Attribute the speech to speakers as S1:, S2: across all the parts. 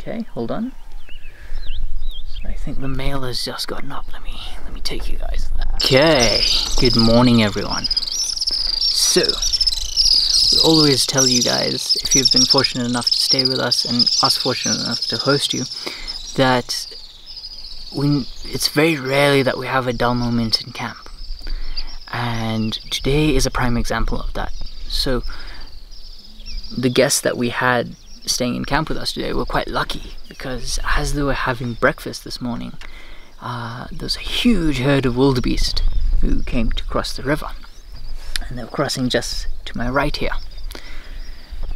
S1: Okay, hold on. So I think the male has just gotten up. Let me take you guys there. Okay, good morning everyone. So, we always tell you guys, if you've been fortunate enough to stay with us and us fortunate enough to host you, that it's very rarely that we have a dull moment in camp. And today is a prime example of that. So, the guests that we had staying in camp with us today were quite lucky, because as they were having breakfast this morning, there was a huge herd of wildebeest who came to cross the river, and they were crossing just to my right here.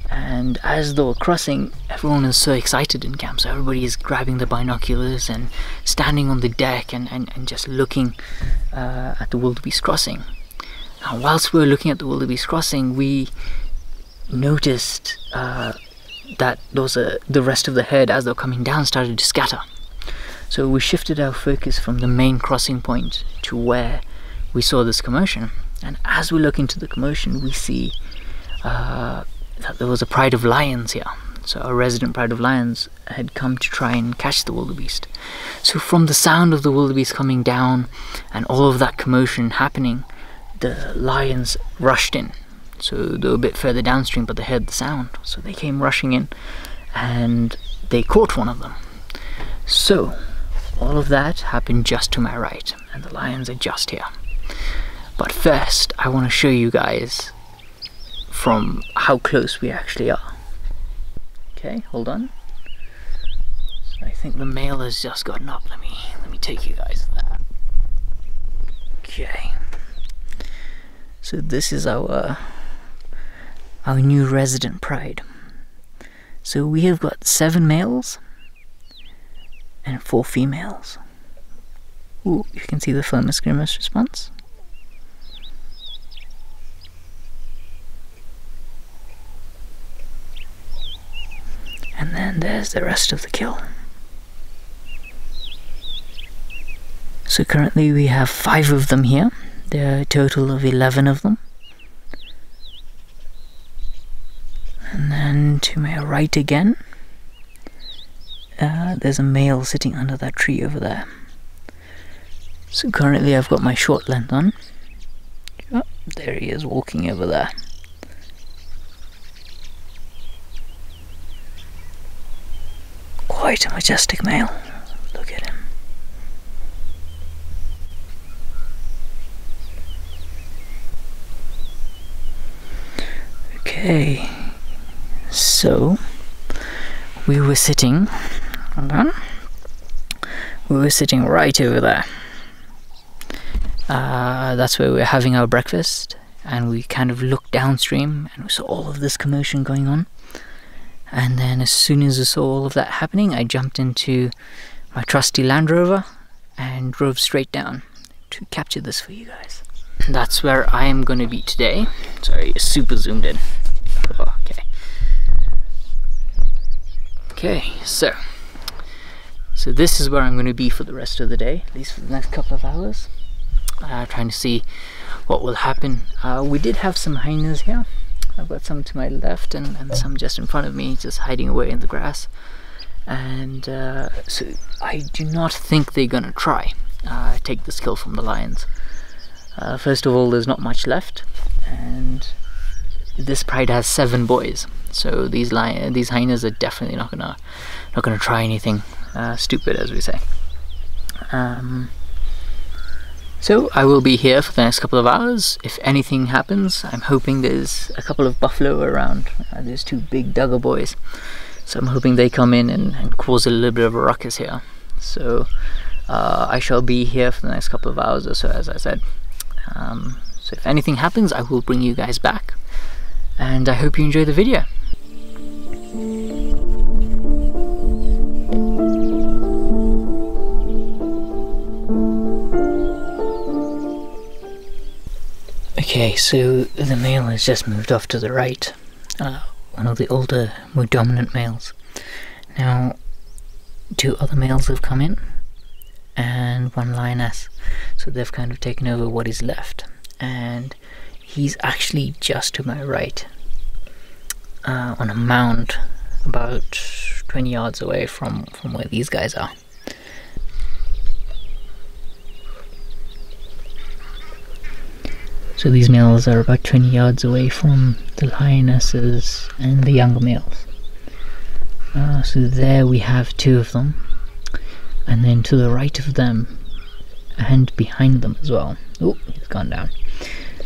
S1: And as they were crossing, everyone is so excited in camp, so everybody is grabbing the binoculars and standing on the deck and just looking at the wildebeest crossing. Now whilst we were looking at the wildebeest crossing, we noticed that the rest of the herd, as they were coming down, started to scatter. So we shifted our focus from the main crossing point to where we saw this commotion. And as we look into the commotion, we see that there was a pride of lions here. So a resident pride of lions had come to try and catch the wildebeest. So from the sound of the wildebeest coming down and all of that commotion happening, the lions rushed in. So they were a bit further downstream, but they heard the sound. So they came rushing in and they caught one of them. So all of that happened just to my right, and the lions are just here. But first, I want to show you guys from how close we actually are. Okay, hold on. So I think the male has just gotten up. Let me take you guys there. Okay. So this is our new resident pride. So we have got 7 males and 4 females. Ooh, you can see the firmest grimace response. And then there's the rest of the kill. So currently we have 5 of them here. There are a total of 11 of them. And then to my right again, there's a male sitting under that tree over there. So currently I've got my short length on. Oh, there he is walking over there. Quite a majestic male. Look at him. Okay. So we were sitting, hold on, we were sitting right over there. That's where we were having our breakfast, and we kind of looked downstream and we saw all of this commotion going on. And then as soon as I saw all of that happening, I jumped into my trusty Land Rover and drove straight down to capture this for you guys. That's where I am going to be today. Sorry, super zoomed in. Oh, okay. Okay, so this is where I'm going to be for the rest of the day, at least for the next couple of hours. Trying to see what will happen. We did have some hyenas here. I've got some to my left and some just in front of me, just hiding away in the grass. And so I do not think they're going to try take this kill from the lions. First of all, there's not much left, and this pride has 7 boys. So these hyenas are definitely not gonna try anything stupid, as we say. So I will be here for the next couple of hours. If anything happens, I'm hoping there's a couple of buffalo around. There's 2 big Duggar boys, so I'm hoping they come in and cause a little bit of a ruckus here. So I shall be here for the next couple of hours or so, as I said. So if anything happens, I will bring you guys back, and I hope you enjoy the video. Okay, so the male has just moved off to the right, one of the older, more dominant males. Now, 2 other males have come in, and 1 lioness, so they've kind of taken over what is left, and he's actually just to my right, on a mound about 20 yards away from where these guys are. So these males are about 20 yards away from the lionesses and the younger males. So there we have 2 of them, and then to the right of them and behind them as well. Oh, he's gone down.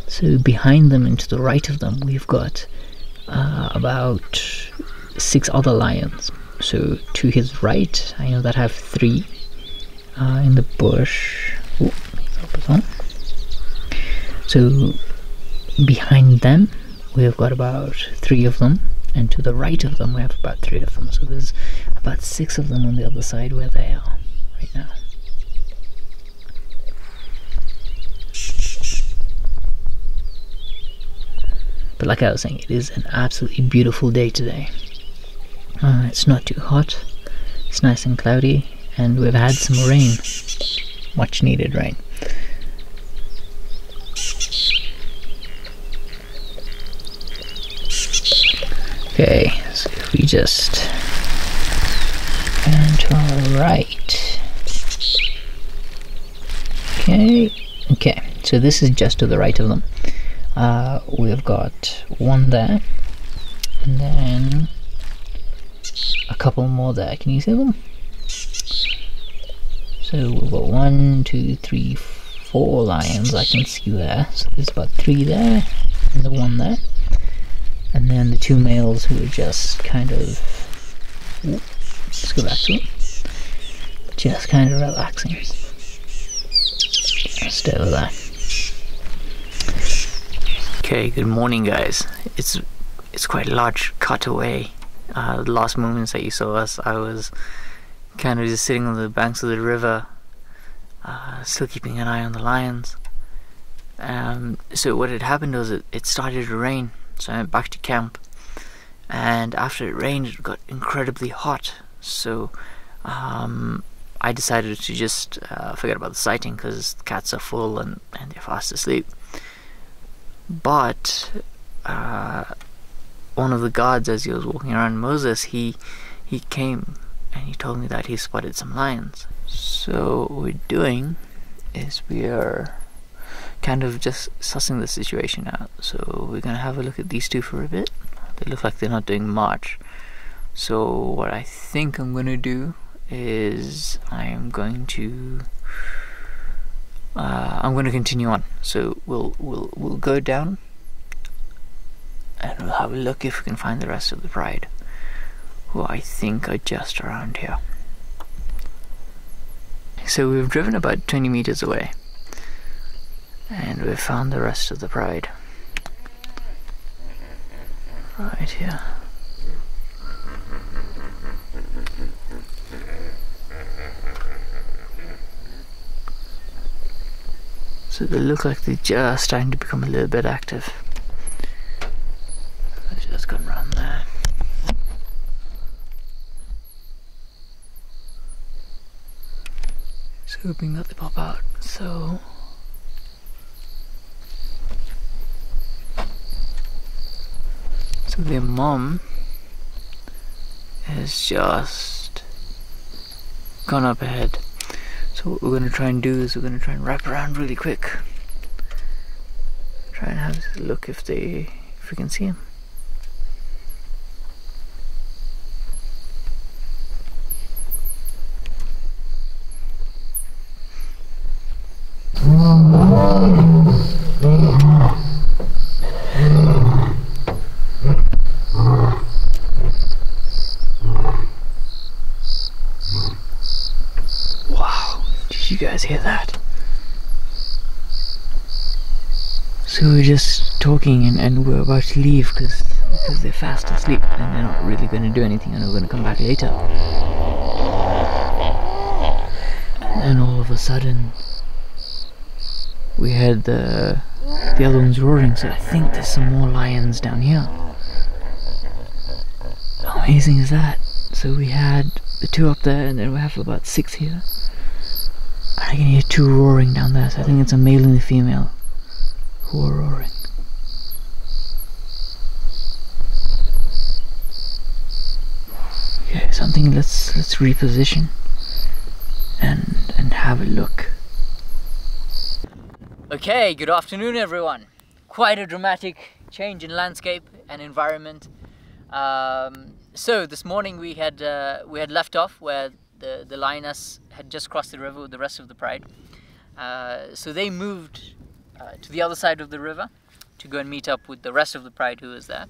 S1: So behind them and to the right of them we've got about 6 other lions. So to his right, I know that I have 3 in the bush. Oh, he's up as well. So behind them we have got about 3 of them, and to the right of them we have about 3 of them. So there's about 6 of them on the other side where they are right now. But like I was saying, it is an absolutely beautiful day today. It's not too hot, it's nice and cloudy, and we've had some rain, much needed rain. Okay, so if we just turn to our right. Okay, so this is just to the right of them. We've got 1 there, and then a couple more there. Can you see them? So we've got 1, 2, 3, 4 lions I can see there. So there's about 3 there, and the 1 there. And then the 2 males who are just kind of, let's go back to it, just kind of relaxing. Stay over there. Okay, good morning guys. It's quite a large cutaway. The last moments that you saw us, I was kind of just sitting on the banks of the river, still keeping an eye on the lions. So what had happened was it started to rain. So I went back to camp, and after it rained it got incredibly hot, so I decided to just forget about the sighting because the cats are full and they're fast asleep. But one of the guards, as he was walking around Moses, he came and he told me that he spotted some lions. So what we're doing is we are kind of just sussing the situation out. So we're gonna have a look at these 2 for a bit. They look like they're not doing much. So what I think I'm gonna do is I'm going to continue on. So we'll go down and we'll have a look if we can find the rest of the pride, who I think are just around here. So we've driven about 20 meters away, and we've found the rest of the pride right here. So they look like they're just starting to become a little bit active. Let's just come around there. Just hoping that they pop out. So their mom has just gone up ahead. So what we're going to try and do is we're going to try and wrap around really quick. Try and have a look if we can see him. Did you guys hear that? So we're just talking and we're about to leave because they're fast asleep and they're not really going to do anything, and we're going to come back later. And then all of a sudden we heard the other ones roaring, so I think there's some more lions down here. How amazing is that? So we had the 2 up there, and then we have about 6 here. I can hear 2 roaring down there, so I think it's a male and a female who are roaring. Okay, something think let's reposition and have a look. Okay, good afternoon everyone. Quite a dramatic change in landscape and environment. So this morning we had left off where the lioness had just crossed the river with the rest of the pride. So they moved to the other side of the river to go and meet up with the rest of the pride who was there.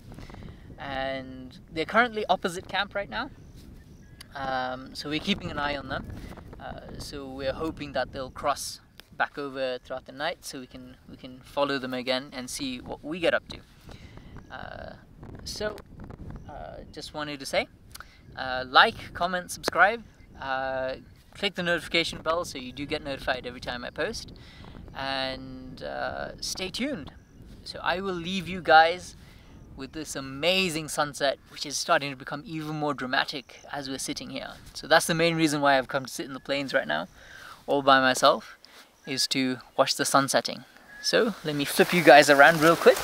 S1: And they're currently opposite camp right now. So we're keeping an eye on them. So we're hoping that they'll cross back over throughout the night so we can follow them again and see what we get up to. Just wanted to say, like, comment, subscribe, click the notification bell so you do get notified every time I post, and stay tuned. So I will leave you guys with this amazing sunset, which is starting to become even more dramatic as we're sitting here. So that's the main reason why I've come to sit in the plains right now, all by myself, is to watch the sun setting. So let me flip you guys around real quick.